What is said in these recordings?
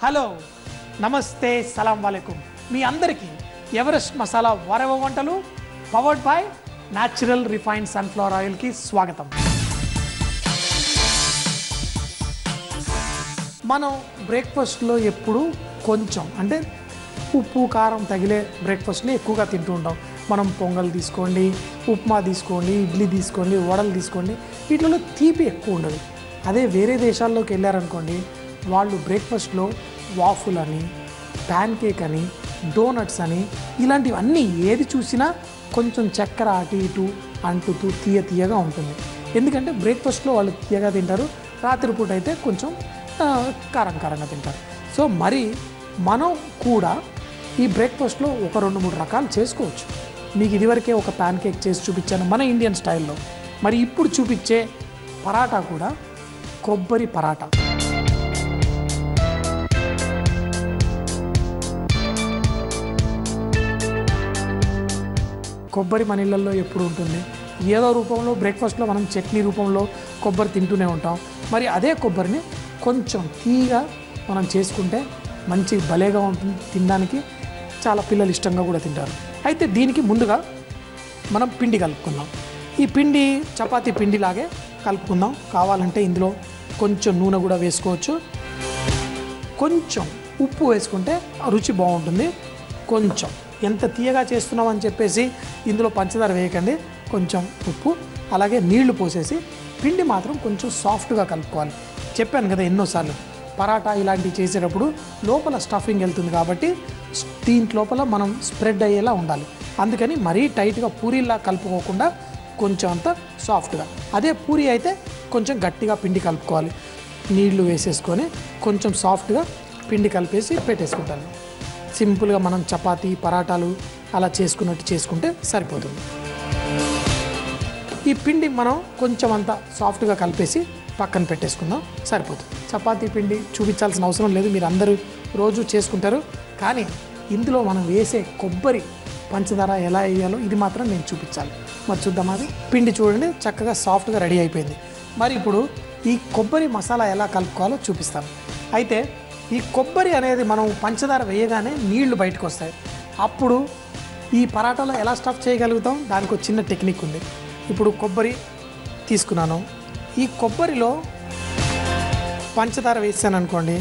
Hello నమస్తే సలాం వాలేకుమ్ మీ అందరికీ Everest masala వారవ వంటలు powered by natural refined sunflower ఆయిల్కి స్వాగతం. మనం బ్రేక్ఫాస్ట్లో ఎప్పుడు కొంచెం అంటే ఉప్పు కారం తగిలే బ్రేక్ఫాస్ట్ని ఎక్కువగా తింటూ ఉంటాం. మనం పొంగల్ తీసుకోండి, ఉప్మా తీసుకోండి, ఇడ్లీ తీసుకోండి, వడలు తీసుకోండి, వీటిలో తీపి ఎక్కువ ఉండదు. అదే వేరే దేశాల్లోకి వెళ్ళారనుకోండి, వాళ్ళు బ్రేక్ఫాస్ట్లో వాఫుల్ అని, ప్యాన్ కేక్ అని, డోనట్స్ అని ఇలాంటివన్నీ ఏది చూసినా కొంచెం చక్కెర అటు ఇటు అంటుతూ తీయగా ఉంటుంది. ఎందుకంటే బ్రేక్ఫాస్ట్లో వాళ్ళు తీయగా తింటారు, రాత్రిపూట అయితే కొంచెం కారంగా తింటారు. సో మరి మనం కూడా ఈ బ్రేక్ఫాస్ట్లో ఒక 2-3 రకాలు చేసుకోవచ్చు. మీకు ఇదివరకే ఒక ప్యాన్ కేక్ చేసి చూపించాను మన ఇండియన్ స్టైల్లో. మరి ఇప్పుడు చూపించే పరాటా కూడా కొబ్బరి పరాటా. కొబ్బరి మన ఇళ్ళల్లో ఎప్పుడు ఉంటుంది, ఏదో రూపంలో బ్రేక్ఫాస్ట్లో మనం చట్నీ రూపంలో కొబ్బరి తింటూనే ఉంటాం. మరి అదే కొబ్బరిని కొంచెం తీయగా మనం చేసుకుంటే మంచి భలేగా ఉంటుంది, తినడానికి చాలా పిల్లలు ఇష్టంగా కూడా తింటారు. అయితే దీనికి ముందుగా మనం పిండి కలుపుకుందాం. ఈ పిండి చపాతీ పిండిలాగే కలుపుకుందాం. కావాలంటే ఇందులో కొంచెం నూనె కూడా వేసుకోవచ్చు, కొంచెం ఉప్పు వేసుకుంటే రుచి బాగుంటుంది. కొంచెం ఎంత తీయగా చేస్తున్నాం అని చెప్పేసి ఇందులో పంచదార వేయకండి, కొంచెం ఉప్పు, అలాగే నీళ్లు పోసేసి పిండి మాత్రం కొంచెం సాఫ్ట్గా కలుపుకోవాలి. చెప్పాను కదా ఎన్నోసార్లు, పరాటా ఇలాంటివి చేసేటప్పుడు లోపల స్టఫింగ్ వెళ్తుంది కాబట్టి దీంట్ లోపల మనం స్ప్రెడ్ అయ్యేలా ఉండాలి. అందుకని మరీ టైట్గా పూరీలా కలుపుకోకుండా కొంచెం అంత సాఫ్ట్గా. అదే పూరీ అయితే కొంచెం గట్టిగా పిండి కలుపుకోవాలి. నీళ్లు వేసేసుకొని కొంచెం సాఫ్ట్గా పిండి కలిపేసి పెట్టేసుకుంటాను. సింపుల్గా మనం చపాతీ పరాటాలు అలా చేసుకున్నట్టు చేసుకుంటే సరిపోతుంది. ఈ పిండి మనం కొంచెం అంత సాఫ్ట్గా కలిపేసి పక్కన పెట్టేసుకుందాం, సరిపోతుంది. చపాతీ పిండి చూపించాల్సిన అవసరం లేదు, మీరు అందరూ రోజు చేసుకుంటారు. కానీ ఇందులో మనం వేసే కొబ్బరి పంచదార ఎలా వేయాలో ఇది మాత్రం నేను చూపించాలి. మరి చూద్దాం. అది పిండి చూడండి చక్కగా సాఫ్ట్గా రెడీ అయిపోయింది. మరి ఇప్పుడు ఈ కొబ్బరి మసాలా ఎలా కలుపుకోవాలో చూపిస్తాను. అయితే ఈ కొబ్బరి అనేది మనం పంచదార వేయగానే నీళ్లు బయటకు వస్తాయి. అప్పుడు ఈ పరాటాలో ఎలా స్టఫ్ చేయగలుగుతాం, దానికి ఒక చిన్న టెక్నిక్ ఉంది. ఇప్పుడు కొబ్బరి తీసుకున్నాను, ఈ కొబ్బరిలో పంచదార వేసాను అనుకోండి,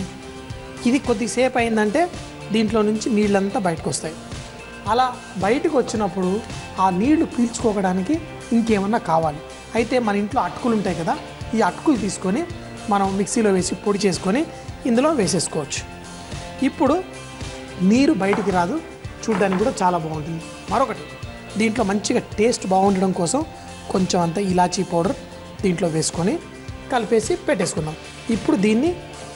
ఇది కొద్దిసేపు అయిందంటే దీంట్లో నుంచి నీళ్ళంతా బయటకు వస్తాయి. అలా బయటకు వచ్చినప్పుడు ఆ నీళ్లు పీల్చుకోవడానికి ఇంకేమన్నా కావాలి. అయితే మన ఇంట్లో అటుకులు ఉంటాయి కదా, ఈ అటుకులు తీసుకొని మనం మిక్సీలో వేసి పొడి చేసుకొని ఇందులో వేసేసుకోవచ్చు. ఇప్పుడు నీరు బయటికి రాదు, చూడడానికి కూడా చాలా బాగుంటుంది. మరొకటి, దీంట్లో మంచిగా టేస్ట్ బాగుండడం కోసం కొంచెం అంత ఇలాచీ పౌడర్ దీంట్లో వేసుకొని కలిపేసి పెట్టేసుకుందాం. ఇప్పుడు దీన్ని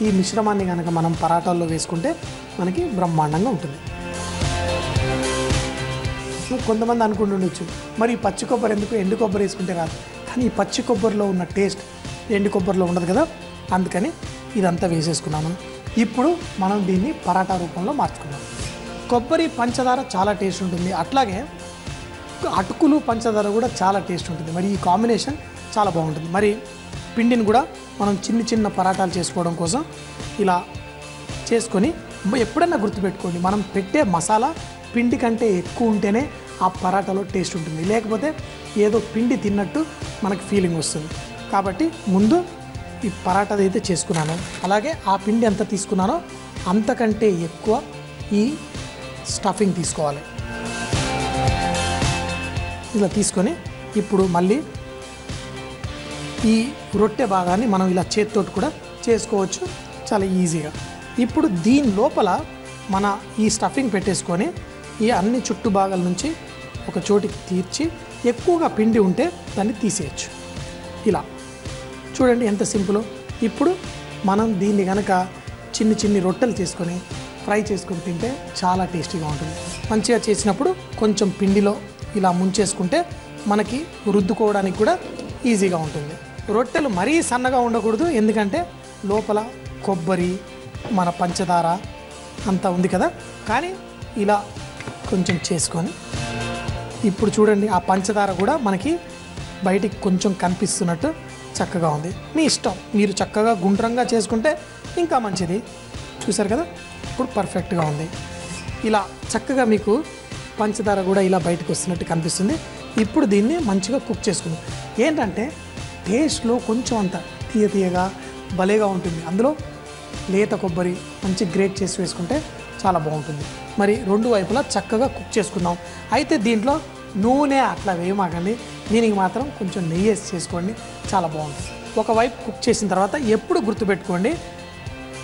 ఈ మిశ్రమాన్ని కనుక మనం పరాటాల్లో వేసుకుంటే మనకి బ్రహ్మాండంగా ఉంటుంది. కొంతమంది అనుకుంటుండొచ్చు, మరి పచ్చి కొబ్బరి ఎందుకు, ఎండు కొబ్బరి వేసుకుంటే రాదు. కానీ ఈ పచ్చి కొబ్బరిలో ఉన్న టేస్ట్ ఎండు కొబ్బరిలో ఉండదు కదా, అందుకని ఇదంతా వేసేసుకున్నాను. ఇప్పుడు మనం దీన్ని పరాటా రూపంలో మార్చుకున్నాం. కొబ్బరి పంచదార చాలా టేస్ట్ ఉంటుంది, అట్లాగే అటుకులు పంచదార కూడా చాలా టేస్ట్ ఉంటుంది. మరి ఈ కాంబినేషన్ చాలా బాగుంటుంది. మరి పిండిని కూడా మనం చిన్న పరాటాలు చేసుకోవడం కోసం ఇలా చేసుకొని ఎప్పుడైనా గుర్తుపెట్టుకోండి, మనం పెట్టే మసాలా పిండి కంటే ఎక్కువ ఉంటేనే ఆ పరాటాలో టేస్ట్ ఉంటుంది, లేకపోతే ఏదో పిండి తిన్నట్టు మనకి ఫీలింగ్ వస్తుంది. కాబట్టి ముందు ఈ పరాటాది అయితే చేసుకున్నాను, అలాగే ఆ పిండి ఎంత తీసుకున్నానో అంతకంటే ఎక్కువ ఈ స్టఫింగ్ తీసుకోవాలి. ఇలా తీసుకొని ఇప్పుడు మళ్ళీ ఈ రొట్టె భాగాన్ని మనం ఇలా చేతితోటి కూడా చేసుకోవచ్చు చాలా ఈజీగా. ఇప్పుడు దీని లోపల మన ఈ స్టఫింగ్ పెట్టేసుకొని ఈ అన్ని చుట్టు భాగాల నుంచి ఒక చోటికి తీర్చి ఎక్కువగా పిండి ఉంటే దాన్ని తీసేయచ్చు. ఇలా చూడండి ఎంత సింపుల్. ఇప్పుడు మనం దీన్ని కనుక చిన్ని రొట్టెలు చేసుకొని ఫ్రై చేసుకొని తింటే చాలా టేస్టీగా ఉంటుంది. మంచిగా చేసినప్పుడు కొంచెం పిండిలో ఇలా ముంచేసుకుంటే మనకి రుద్దుకోవడానికి కూడా ఈజీగా ఉంటుంది. రొట్టెలు మరీ సన్నగా ఉండకూడదు, ఎందుకంటే లోపల కొబ్బరి మన పంచదార అంతా ఉంది కదా. కానీ ఇలా కొంచెం చేసుకొని ఇప్పుడు చూడండి ఆ పంచదార కూడా మనకి బయటికి కొంచెం కనిపిస్తున్నట్టు చక్కగా ఉంది. మీ ఇష్టం, మీరు చక్కగా గుండ్రంగా చేసుకుంటే ఇంకా మంచిది, చూసారు కదా, ఇప్పుడు పర్ఫెక్ట్గా ఉంది. ఇలా చక్కగా మీకు పంచదార కూడా ఇలా బయటకు వస్తున్నట్టు కనిపిస్తుంది. ఇప్పుడు దీన్ని మంచిగా కుక్ చేసుకుందాం. ఏంటంటే టేస్ట్లో కొంచెం అంత తీయగా భలేగా ఉంటుంది. అందులో లేత కొబ్బరి మంచి గ్రేట్ చేసి వేసుకుంటే చాలా బాగుంటుంది. మరి రెండు వైపులా చక్కగా కుక్ చేసుకుందాం. అయితే దీంట్లో నూనె అట్లా వేయమాకండి, దీనికి మాత్రం కొంచెం నెయ్యి వేసి చేసుకోండి, చాలా బాగుంటుంది. ఒకవైపు కుక్ చేసిన తర్వాత ఎప్పుడు గుర్తుపెట్టుకోండి,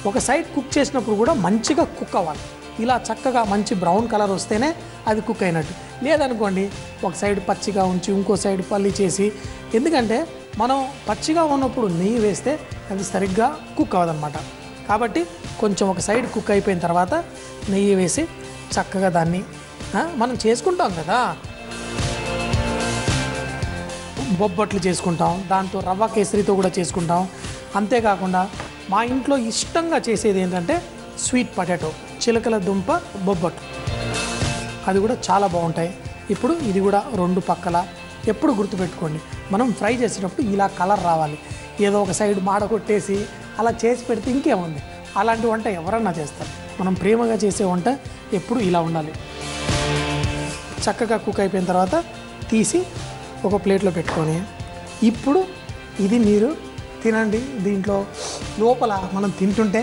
ఒక సైడ్ కుక్ చేసినప్పుడు కూడా మంచిగా కుక్ అవ్వాలి. ఇలా చక్కగా మంచి బ్రౌన్ కలర్ వస్తేనే అది కుక్ అయినట్టు. లేదనుకోండి ఒక సైడ్ పచ్చిగా ఉంచి ఇంకో సైడ్ పల్లి చేసి, ఎందుకంటే మనం పచ్చిగా ఉన్నప్పుడు నెయ్యి వేస్తే అది సరిగ్గా కుక్ అవ్వదన్నమాట. కాబట్టి కొంచెం ఒక సైడ్ కుక్ అయిపోయిన తర్వాత నెయ్యి వేసి చక్కగా దాన్ని మనం చేసుకుంటాం కదా, బొబ్బట్లు చేసుకుంటాం, దాంతో రవ్వ కేసరితో కూడా చేసుకుంటాం. అంతేకాకుండా మా ఇంట్లో ఇష్టంగా చేసేది ఏంటంటే స్వీట్ పొటాటో, చిలకల దుంప బొబ్బట్లు, అది కూడా చాలా బాగుంటాయి. ఇప్పుడు ఇది కూడా రెండు పక్కల ఎప్పుడు గుర్తుపెట్టుకోండి, మనం ఫ్రై చేసేటప్పుడు ఇలా కలర్ రావాలి. ఏదో ఒక సైడ్ మాడ కొట్టేసి అలా చేసి పెడితే ఇంకేముంది, అలాంటి వంట ఎవరన్నా చేస్తారు. మనం ప్రేమగా చేసే వంట ఎప్పుడు ఇలా ఉండాలి. చక్కగా కుక్ అయిపోయిన తర్వాత తీసి ఒక ప్లేట్లో పెట్టుకొని ఇప్పుడు ఇది మీరు తినండి. దీంట్లో లోపల మనం తింటుంటే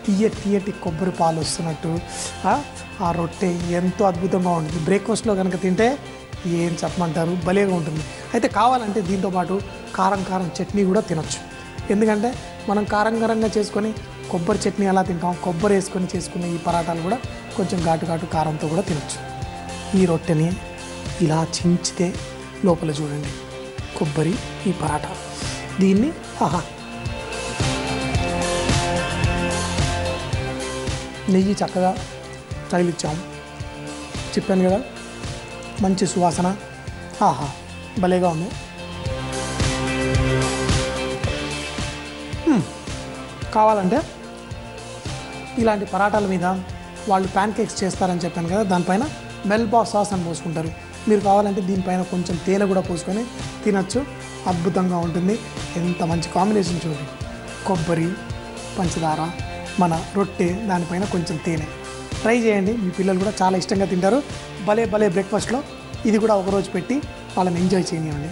తీయటి కొబ్బరి పాలు వస్తున్నట్టు ఆ రొట్టె ఎంతో అద్భుతంగా ఉంటుంది. బ్రేక్ఫాస్ట్లో కనుక తింటే ఏం చెప్పమంటారు, భలేగా ఉంటుంది. అయితే కావాలంటే దీంతోపాటు కారం చట్నీ కూడా తినొచ్చు. ఎందుకంటే మనం కారంగా చేసుకొని కొబ్బరి చట్నీ ఎలా తింటాం, కొబ్బరి వేసుకొని చేసుకునే ఈ పరాటాలు కూడా కొంచెం ఘాటు కారంతో కూడా తినొచ్చు. ఈ రొట్టెని ఇలా చించితే లోపల చూడండి కొబ్బరి, ఈ పరాటా, దీన్ని నెయ్యి చక్కగా తగిలిచ్చాము. చెప్పాను కదా, మంచి సువాసన, భలేగా ఉంది. కావాలంటే ఇలాంటి పరాటాల మీద వాళ్ళు ప్యాన్ కేక్స్ చేస్తారని చెప్పాను కదా, దానిపైన మెల్బా సాస్ అని పోసుకుంటారు. మీరు కావాలంటే దీనిపైన కొంచెం తేనె కూడా పోసుకొని తినచ్చు, అద్భుతంగా ఉంటుంది. ఎంత మంచి కాంబినేషన్ చూడండి, కొబ్బరి, పంచదార, మన రొట్టె, దానిపైన కొంచెం తేనె. ట్రై చేయండి, మీ పిల్లలు కూడా చాలా ఇష్టంగా తింటారు. భలే బ్రేక్ఫాస్ట్లో ఇది కూడా ఒకరోజు పెట్టి వాళ్ళని ఎంజాయ్ చేయనివ్వండి.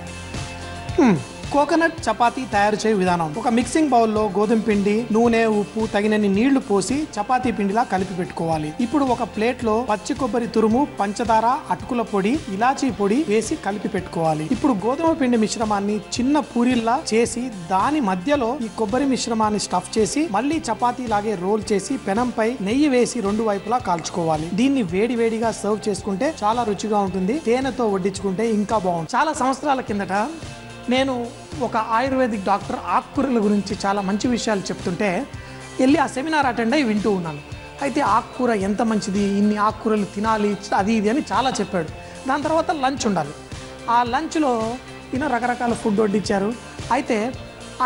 కోకోనట్ చపాతీ తయారు చేయ విధానం. ఒక మిక్సింగ్ బౌల్లో గోధుమ పిండి, నూనె, ఉప్పు, తగినన్ని నీళ్లు పోసి చపాతీ పిండిలా కలిపి పెట్టుకోవాలి. ఇప్పుడు ఒక ప్లేట్లో పచ్చి కొబ్బరి తురుము, పంచదార, అటుకుల పొడి, ఇలాచీ పొడి వేసి కలిపి పెట్టుకోవాలి. ఇప్పుడు గోధుమ పిండి మిశ్రమాన్ని చిన్న పూరిల్లా చేసి దాని మధ్యలో ఈ కొబ్బరి మిశ్రమాన్ని స్టఫ్ చేసి మళ్ళీ చపాతీ లాగే రోల్ చేసి పెనంపై నెయ్యి వేసి రెండు వైపులా కాల్చుకోవాలి. దీన్ని వేడిగా సర్వ్ చేసుకుంటే చాలా రుచిగా ఉంటుంది. తేనెతో వడ్డించుకుంటే ఇంకా బాగుంటుంది. చాలా సంవత్సరాల కిందట నేను ఒక ఆయుర్వేదిక్ డాక్టర్ ఆకుకూరల గురించి చాలా మంచి విషయాలు చెప్తుంటే వెళ్ళి ఆ సెమినార్ అటెండ్ అయ్యి వింటూ ఉన్నాను. అయితే ఆకుకూర ఎంత మంచిది, ఇన్ని ఆకుకూరలు తినాలి, అది ఇది అని చాలా చెప్పాడు. దాని తర్వాత లంచ్ ఉండాలి. ఆ లంచ్లో రకరకాల ఫుడ్ వడ్డించారు. అయితే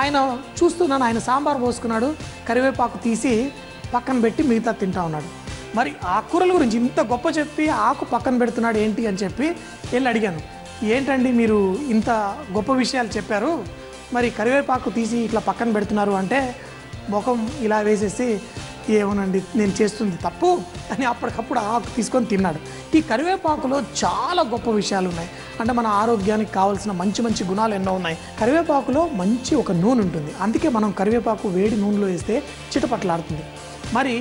ఆయన చూస్తున్నాను, ఆయన సాంబార్ పోసుకున్నాడు, కరివేపాకు తీసి పక్కన పెట్టి మిగతా తింటా ఉన్నాడు. మరి ఆకుకూరల గురించి ఇంత గొప్ప చెప్పి ఆకు పక్కన పెడుతున్నాడు ఏంటి అని చెప్పి వెళ్ళి అడిగాను, ఏంటండి మీరు ఇంత గొప్ప విషయాలు చెప్పారు, మరి కరివేపాకు తీసి ఇట్లా పక్కన పెడుతున్నారు అంటే ముఖం ఇలా వేసేసి, ఏమోనండి నేను చేస్తుంది తప్పు అని అప్పటికప్పుడు ఆకు తీసుకొని తిన్నాడు. ఈ కరివేపాకులో చాలా గొప్ప విషయాలు ఉన్నాయి. అంటే మన ఆరోగ్యానికి కావాల్సిన మంచి గుణాలు ఎన్నో ఉన్నాయి. కరివేపాకులో మంచి ఒక నూనె ఉంటుంది. అందుకే మనం కరివేపాకు వేడి నూనెలో వేస్తే చిటపట్లాడుతుంది. మరి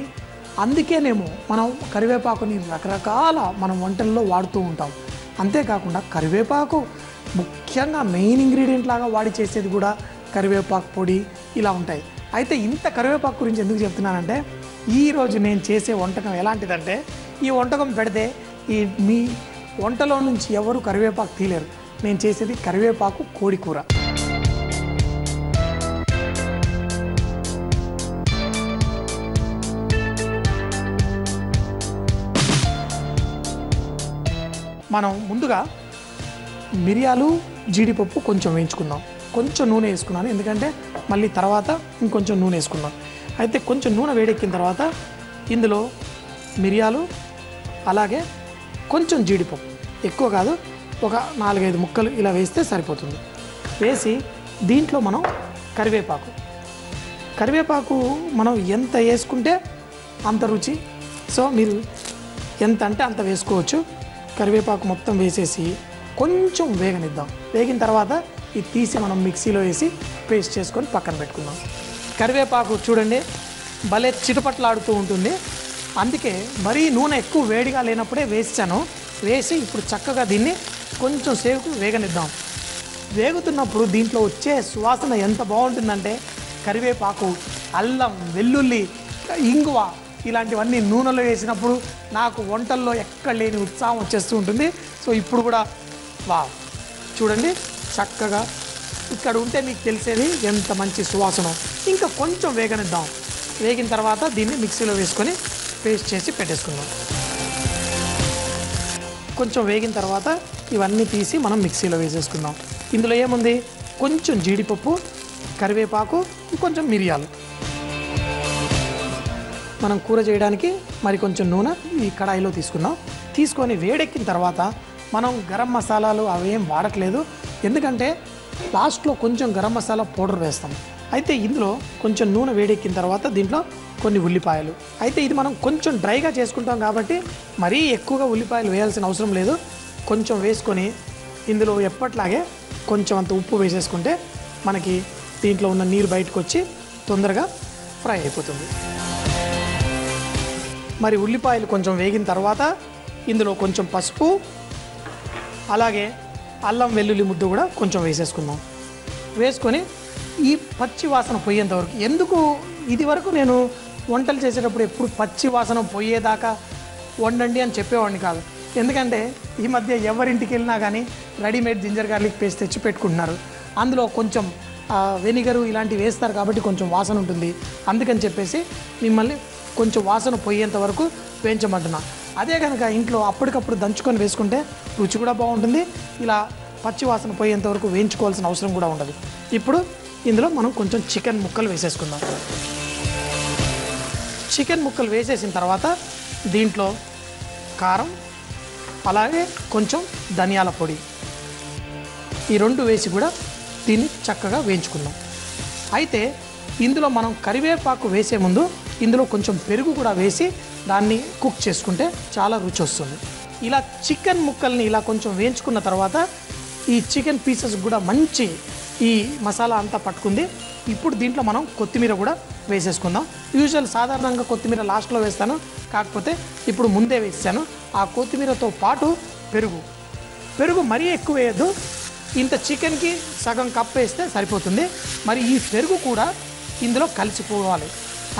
అందుకేనేమో మనం కరివేపాకుని రకరకాల మనం వంటల్లో వాడుతూ ఉంటాం. అంతేకాకుండా కరివేపాకు ముఖ్యంగా మెయిన్ ఇంగ్రీడియంట్ లాగా వాడి చేసేది కూడా కరివేపాకు పొడి ఇలా ఉంటాయి. అయితే ఇంత కరివేపాకు గురించి ఎందుకు చెప్తున్నానంటే, ఈరోజు నేను చేసే వంటకం ఎలాంటిదంటే, ఈ వంటకం పెడితే మీ వంటలో నుంచి ఎవరు కరివేపాకు తీయలేరు. నేను చేసేది కరివేపాకు కోడి కూర. మనం ముందుగా మిరియాలు, జీడిపప్పు కొంచెం వేయించుకుందాం. కొంచెం నూనె వేసుకున్నాను, ఎందుకంటే మళ్ళీ తర్వాత ఇంకొంచెం నూనె వేసుకున్నాం. అయితే కొంచెం నూనె వేడెక్కిన తర్వాత ఇందులో మిరియాలు, అలాగే కొంచెం జీడిపప్పు, ఎక్కువ కాదు, ఒక 4-5 ముక్కలు ఇలా వేస్తే సరిపోతుంది. వేసి దీంట్లో మనం కరివేపాకు మనం ఎంత వేసుకుంటే అంత రుచి. సో మీరు ఎంత అంటే అంత వేసుకోవచ్చు. కరివేపాకు మొత్తం వేసేసి కొంచెం వేగనిద్దాం. వేగిన తర్వాత ఇది తీసి మనం మిక్సీలో వేసి పేస్ట్ చేసుకొని పక్కన పెట్టుకుందాం. కరివేపాకు చూడండి భలే చిటపట్లాడుతూ ఉంటుంది. అందుకే మరీ నూనె ఎక్కువ వేడిగా లేనప్పుడే వేసాను. వేసి ఇప్పుడు చక్కగా దీన్ని కొంచెం సేపు వేగనిద్దాం. వేగుతున్నప్పుడు దీంట్లో వచ్చే సువాసన ఎంత బాగుంటుందంటే కరివేపాకు, అల్లం, వెల్లుల్లి, ఇంగువ ఇలాంటివన్నీ నూనెలో వేసినప్పుడు నాకు వంటల్లో ఎక్కడ లేని ఉత్సాహం వచ్చేస్తూ ఉంటుంది. సో ఇప్పుడు కూడా చూడండి చక్కగా ఇక్కడ ఉంటే మీకు తెలిసేది ఎంత మంచి సువాసన. ఇంకా కొంచెం వేగనిద్దాం. వేగిన తర్వాత దీన్ని మిక్సీలో వేసుకొని పేస్ట్ చేసి పెట్టేసుకుందాం. కొంచెం వేగిన తర్వాత ఇవన్నీ తీసి మనం మిక్సీలో వేసేసుకుందాం. ఇందులో ఏముంది, కొంచెం జీడిపప్పు, కరివేపాకు, కొంచెం మిరియాలు. మనం కూర చేయడానికి మరి కొంచెం నూనె ఈ కడాయిలో తీసుకుందాం. తీసుకొని వేడెక్కిన తర్వాత మనం గరం మసాలాలు అవేం వాడట్లేదు. ఎందుకంటే లాస్ట్లో కొంచెం గరం మసాలా పౌడర్ వేస్తాం. అయితే ఇందులో కొంచెం నూనె వేడెక్కిన తర్వాత దీంట్లో కొన్ని ఉల్లిపాయలు. అయితే ఇది మనం కొంచెం డ్రైగా చేసుకుంటాం కాబట్టి మరీ ఎక్కువగా ఉల్లిపాయలు వేయాల్సిన అవసరం లేదు. కొంచెం వేసుకొని ఇందులో ఎప్పట్లాగే కొంచెం అంత ఉప్పు వేసేసుకుంటే మనకి దీంట్లో ఉన్న నీరు బయటకు వచ్చి తొందరగా ఫ్రై అయిపోతుంది. మరి ఉల్లిపాయలు కొంచెం వేగిన తర్వాత ఇందులో కొంచెం పసుపు, అలాగే అల్లం వెల్లుల్లి ముద్ద కూడా కొంచెం వేసేసుకుందాం. వేసుకొని ఈ పచ్చి వాసన పోయేంత వరకు, ఎందుకు ఇది వరకు నేను వంటలు చేసేటప్పుడు ఎప్పుడు పచ్చి వాసన పోయేదాకా వండండి అని చెప్పేవాడిని కాదు. ఎందుకంటే ఈ మధ్య ఎవరింటికి వెళ్ళినా కానీ రెడీమేడ్ జింజర్ గార్లిక్ పేస్ట్ తెచ్చి పెట్టుకుంటున్నారు. అందులో కొంచెం వెనిగరు ఇలాంటివి వేస్తారు కాబట్టి కొంచెం వాసన ఉంటుంది. అందుకని చెప్పేసి మిమ్మల్ని కొంచెం వాసన పోయేంత వరకు వేయించమంటున్నా. అదే కనుక ఇంట్లో అప్పటికప్పుడు దంచుకొని వేసుకుంటే రుచి కూడా బాగుంటుంది. ఇలా పచ్చి వాసన పోయేంత వరకు వేయించుకోవాల్సిన అవసరం కూడా ఉండదు. ఇప్పుడు ఇందులో మనం కొంచెం చికెన్ ముక్కలు వేసేసుకుందాం. చికెన్ ముక్కలు వేసేసిన తర్వాత దీంట్లో కారం, అలాగే కొంచెం ధనియాల పొడి, ఈ రెండు వేసి కూడా దీన్ని చక్కగా వేయించుకుందాం. అయితే ఇందులో మనం కరివేపాకు వేసే ముందు ఇందులో కొంచెం పెరుగు కూడా వేసి దాన్ని కుక్ చేసుకుంటే చాలా రుచి వస్తుంది. ఇలా చికెన్ ముక్కల్ని ఇలా కొంచెం వేయించుకున్న తర్వాత ఈ చికెన్ పీసెస్ కూడా మంచి ఈ మసాలా అంతా పట్టుకుంది. ఇప్పుడు దీంట్లో మనం కొత్తిమీర కూడా వేసేసుకుందాం. సాధారణంగా కొత్తిమీర లాస్ట్లో వేస్తాను, కాకపోతే ఇప్పుడు ముందే వేసాను. ఆ కొత్తిమీరతో పాటు పెరుగు మరీ ఎక్కువ వేయద్దు. ఇంత చికెన్కి సగం కప్ వేస్తే సరిపోతుంది. మరి ఈ పెరుగు కూడా ఇందులో కలిసిపోవాలి.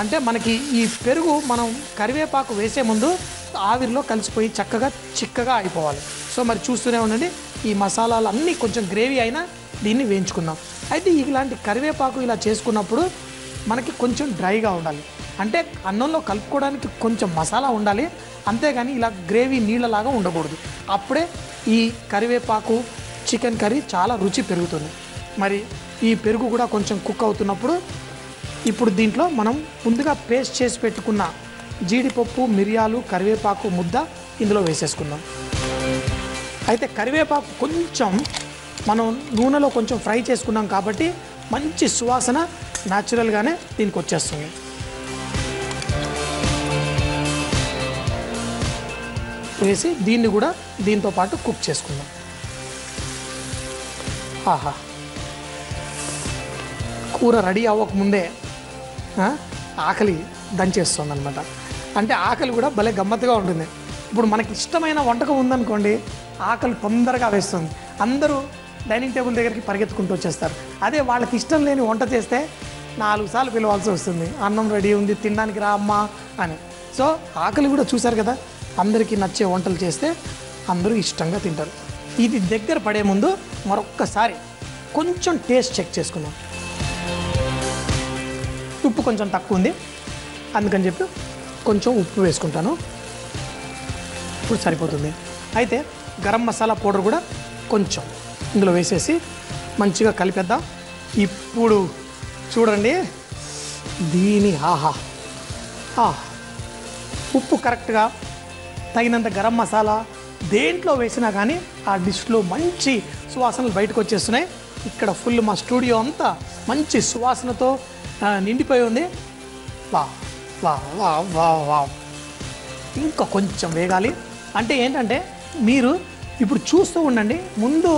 అంటే మనకి ఈ పెరుగు మనం కరివేపాకు వేసే ముందు ఆవిరిలో కలిసిపోయి చక్కగా చిక్కగా అయిపోవాలి. సో మరి చూస్తూనే ఉండండి. ఈ మసాలాలు అన్నీ కొంచెం గ్రేవీ అయినా దీన్ని వేయించుకుందాం. అయితే ఇలాంటి కరివేపాకు ఇలా చేసుకున్నప్పుడు మనకి కొంచెం డ్రైగా ఉండాలి. అంటే అన్నంలో కలుపుకోవడానికి కొంచెం మసాలా ఉండాలి, అంతేగాని ఇలా గ్రేవీ నీళ్ళలాగా ఉండకూడదు. అప్పుడే ఈ కరివేపాకు చికెన్ కర్రీ చాలా రుచి పెరుగుతుంది. మరి ఈ పెరుగు కూడా కొంచెం కుక్ అవుతున్నప్పుడు ఇప్పుడు దీంట్లో మనం ముందుగా పేస్ట్ చేసి పెట్టుకున్న జీడిపప్పు, మిరియాలు, కరివేపాకు ముద్ద ఇందులో వేసేసుకుందాం. అయితే కరివేపాకు కొంచెం మనం నూనెలో కొంచెం ఫ్రై చేసుకున్నాం కాబట్టి మంచి సువాసన న్యాచురల్గానే దీనికి వచ్చేస్తుంది. వేసి దీన్ని కూడా దీంతో పాటు కుక్ చేసుకుందాం. ఆహా, కూర రెడీ అవ్వకముందే ఆకలి దంచేస్తుంది అనమాట. అంటే ఆకలి కూడా భలే గమ్మత్తుగా ఉంటుంది. ఇప్పుడు మనకి ఇష్టమైన వంటకం ఉందనుకోండి, ఆకలి తొందరగా వేస్తుంది. అందరూ డైనింగ్ టేబుల్ దగ్గరికి పరిగెత్తుకుంటూ వచ్చేస్తారు. అదే వాళ్ళకి ఇష్టం లేని వంట చేస్తే 4 సార్లు పిలవాల్సి వస్తుంది. అన్నం రెడీ ఉంది, తినడానికి రా అమ్మా అని. సో ఆకలి కూడా చూశారు కదా, అందరికీ నచ్చే వంటలు చేస్తే అందరూ ఇష్టంగా తింటారు. ఇది దగ్గర పడే ముందు మరొక్కసారి కొంచెం టేస్ట్ చెక్ చేసుకుందాం. ఉప్పు కొంచెం తక్కువ ఉంది, అందుకని చెప్పి కొంచెం ఉప్పు వేసుకుంటాను. ఇప్పుడు సరిపోతుంది. అయితే గరం మసాలా పౌడర్ కూడా కొంచెం ఇందులో వేసేసి మంచిగా కలిపేద్దాం. ఇప్పుడు చూడండి దీని ఉప్పు కరెక్ట్గా తగినంత గరం మసాలా దేంట్లో వేసినా కానీ ఆ డిష్లో మంచి సువాసనలు బయటకు వచ్చేస్తున్నాయి. ఇక్కడ ఫుల్ మా స్టూడియో అంతా మంచి సువాసనతో నిండిపోయి ఉంది. వా వా వా వా ఇంకా కొంచెం వేగాలి. అంటే ఏంటంటే మీరు ఇప్పుడు చూస్తూ ఉండండి. ముందు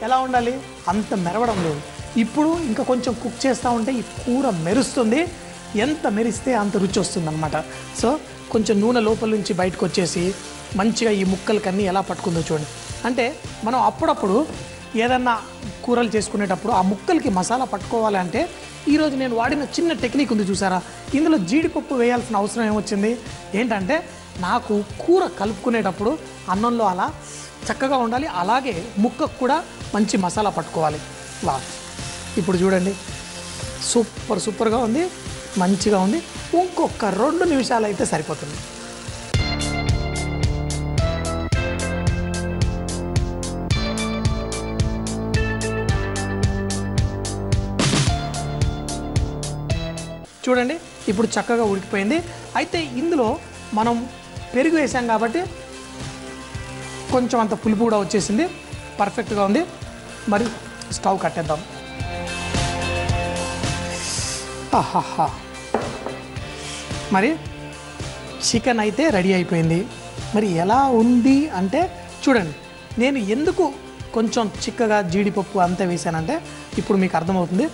ఎలా ఉండాలి, అంత మెరవడం లేదు. ఇప్పుడు ఇంకా కొంచెం కుక్ చేస్తూ ఉంటే ఈ కూర మెరుస్తుంది. ఎంత మెరిస్తే అంత రుచి వస్తుంది అనమాట. సో కొంచెం నూనె లోపల నుంచి బయటకు వచ్చేసి మంచిగా ఈ ముక్కలకన్నీ ఎలా పట్టుకుందో చూడండి. అంటే మనం అప్పుడప్పుడు ఏదన్నా కూరలు చేసుకునేటప్పుడు ఆ ముక్కలకి మసాలా పట్టుకోవాలి అంటే ఈరోజు నేను వాడిన చిన్న టెక్నిక్ ఉంది చూసారా. ఇందులో జీడిపప్పు వేయాల్సిన అవసరం ఏమొచ్చింది ఏంటంటే నాకు కూర కలుపుకునేటప్పుడు అన్నంలో అలా చక్కగా ఉండాలి, అలాగే ముక్కకు కూడా మంచి మసాలా పట్టుకోవాలి. వా ఇప్పుడు చూడండి సూపర్గా ఉంది, మంచిగా ఉంది. ఇంకొక 2 నిమిషాలు అయితే సరిపోతుంది. చూడండి ఇప్పుడు చక్కగా ఉడికిపోయింది. అయితే ఇందులో మనం పెరుగు వేసాం కాబట్టి కొంచెం అంత పులుపు కూడా వచ్చేసింది, పర్ఫెక్ట్గా ఉంది. మరి స్టవ్ కట్టేద్దాం. ఆహాహా, మరి చికెన్ అయితే రెడీ అయిపోయింది. మరి ఎలా ఉంది అంటే చూడండి, నేను ఎందుకు కొంచెం చిక్కగా జీడిపప్పు అంతా వేసానంటే ఇప్పుడు మీకు అర్థమవుతుంది.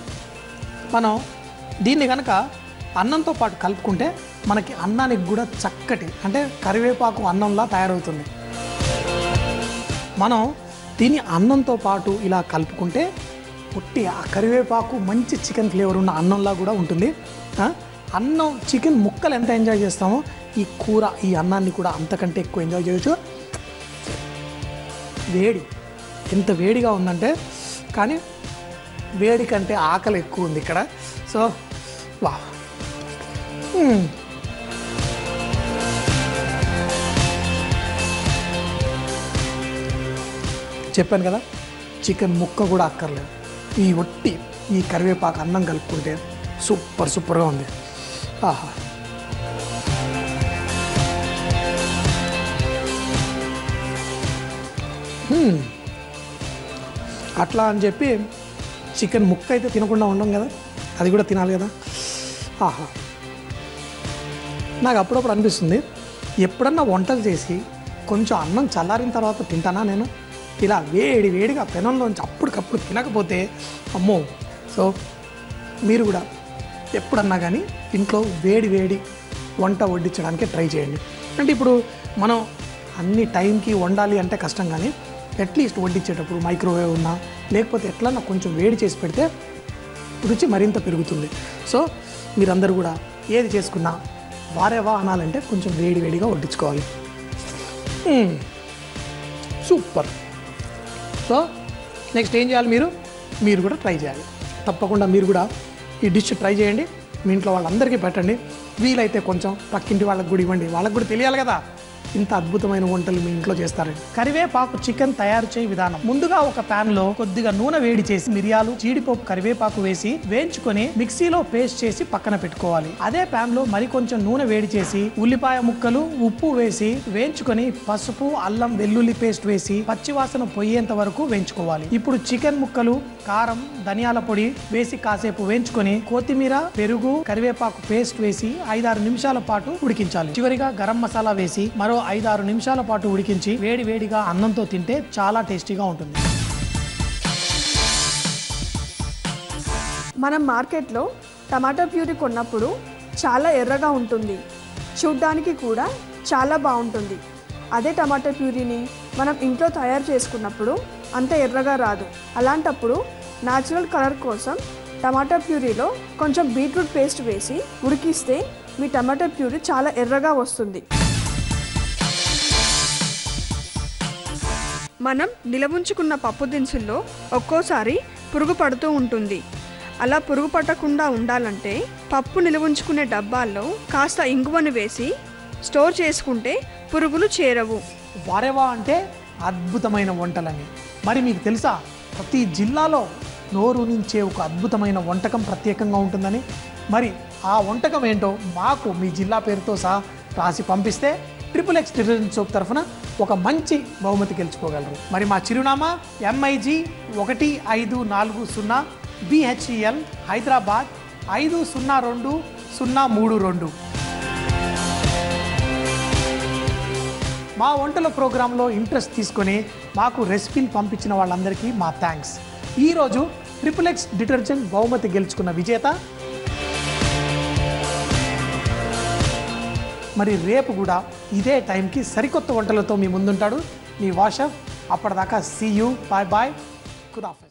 మనం దీన్ని కనుక అన్నంతో పాటు కలుపుకుంటే మనకి అన్నానికి కూడా చక్కటి అంటే కరివేపాకు అన్నంలా తయారవుతుంది. మనం దీన్ని అన్నంతో పాటు ఇలా కలుపుకుంటే పుట్టి ఆ కరివేపాకు మంచి చికెన్ ఫ్లేవర్ ఉన్న అన్నంలా కూడా ఉంటుంది. అన్నం చికెన్ ముక్కలు ఎంత ఎంజాయ్ చేస్తామో ఈ కూర ఈ అన్నాన్ని కూడా అంతకంటే ఎక్కువ ఎంజాయ్ చేయొచ్చు. వేడి ఎంత వేడిగా ఉందంటే, కానీ వేడి కంటే ఆకలి ఎక్కువ ఉంది ఇక్కడ. సో వా చెప్పాను కదా, చికెన్ ముక్క కూడా అక్కర్లేదు. ఈ ఒట్టి ఈ కరివేపాకు అన్నం కలుపుకుంటే సూపర్గా ఉంది. ఆహా, అట్లా అని చెప్పి చికెన్ ముక్క అయితే తినకుండా ఉండం కదా, అది కూడా తినాలి కదా. ఆహా, నాకు అప్పుడప్పుడు అనిపిస్తుంది ఎప్పుడన్నా వంటలు చేసి కొంచెం అన్నం చల్లారిన తర్వాత తింటానా నేను, ఇలా వేడిగా పెనంలోంచి అప్పటికప్పుడు తినకపోతే అమ్మో. సో మీరు కూడా ఎప్పుడన్నా కానీ ఇంట్లో వేడి వంట వడ్డించడానికి ట్రై చేయండి. అంటే ఇప్పుడు మనం అన్ని టైంకి వండాలి అంటే కష్టం, కానీ అట్లీస్ట్ వడ్డించేటప్పుడు మైక్రోవేవ్ ఉన్నా లేకపోతే ఎట్లన్నా కొంచెం వేడి చేసి పెడితే రుచి మరింత పెరుగుతుంది. సో మీరందరూ కూడా ఏది చేసుకున్నా వారేవా అనాలంటే కొంచెం వేడిగా వడ్డించుకోవాలి. సూపర్. సో నెక్స్ట్ ఏం చేయాలి, మీరు కూడా ట్రై చేయాలి. తప్పకుండా మీరు కూడా ఈ డిష్ ట్రై చేయండి. మీ ఇంట్లో వాళ్ళందరికీ పెట్టండి. వీలైతే కొంచెం పక్కింటి వాళ్ళకి కూడా ఇవ్వండి, వాళ్ళకి కూడా తెలియాలి కదా ఇంత అద్భుతమైన వంటలు మీ ఇంట్లో చేస్తారని. కరివేపాకు చికెన్ తయారు చేయ విధానం: ముందుగా ఒక పాన్ లో కొద్దిగా నూనె వేడి చేసి మిరియాలు, జీడిపప్పు, కరివేపాకు వేసి వేయించుకొని మిక్సీలో పేస్ట్ చేసి పక్కన పెట్టుకోవాలి. అదే పాన్ లో మరికొంచెం నూనె వేడి చేసి ఉల్లిపాయ ముక్కలు, ఉప్పు వేసి వేయించుకొని పసుపు, అల్లం వెల్లుల్లి పేస్ట్ వేసి పచ్చివాసన పోయేంత వరకు వేయించుకోవాలి. ఇప్పుడు చికెన్ ముక్కలు, కారం, ధనియాల పొడి వేసి కాసేపు వేయించుకొని కొత్తిమీర, పెరుగు, కరివేపాకు పేస్ట్ వేసి 5-6 నిమిషాల పాటు ఉడికించాలి. చివరిగా గరం మసాలా వేసి మరో 5-6 నిమిషాల పాటు ఉడికించి వేడిగా అన్నంతో తింటే చాలా టేస్టీగా ఉంటుంది. మనం మార్కెట్లో టమాటా ప్యూరీ కొన్నప్పుడు చాలా ఎర్రగా ఉంటుంది, చూడ్డానికి కూడా చాలా బాగుంటుంది. అదే టమాటా ప్యూరీని మనం ఇంట్లో తయారు చేసుకున్నప్పుడు అంత ఎర్రగా రాదు. అలాంటప్పుడు న్యాచురల్ కలర్ కోసం టమాటా ప్యూరీలో కొంచెం బీట్రూట్ పేస్ట్ వేసి ఉడికిస్తే మీ టమాటా ప్యూరీ చాలా ఎర్రగా వస్తుంది. మనం నిలవుంచుకున్న పప్పు దినుసుల్లో ఒక్కోసారి పురుగు పడుతూ ఉంటుంది. అలా పురుగు పట్టకుండా ఉండాలంటే పప్పు నిలవుంచుకునే డబ్బాల్లో కాస్త ఇంగువను వేసి స్టోర్ చేసుకుంటే పురుగులు చేరవు. వారేవా అంటే అద్భుతమైన వంటలని. మరి మీకు తెలుసా, ప్రతి జిల్లాలో నోరు నుంచే ఒక అద్భుతమైన వంటకం ప్రత్యేకంగా ఉంటుందని. మరి ఆ వంటకం ఏంటో మాకు మీ జిల్లా పేరుతో సహా రాసి పంపిస్తే XXX డిటర్జెంట్ సోప్ తరఫున ఒక మంచి బహుమతి గెలుచుకోగలరు. మరి మా చిరునామా MIG 1540 BHEL హైదరాబాద్ 502032. మా వంటల ప్రోగ్రాంలో ఇంట్రెస్ట్ తీసుకొని మాకు రెసిపీలు పంపించిన వాళ్ళందరికీ మా థ్యాంక్స్. ఈరోజు XXX డిటర్జెంట్ బహుమతి గెలుచుకున్న విజేత. మరి రేపు కూడా ఇదే టైంకి సరికొత్త వంటలతో మీ ముందుంటాడు మీ వాషఫ్. అప్పటిదాకా సీ యూ, బాయ్ బాయ్, ఖుదాఫిజ్.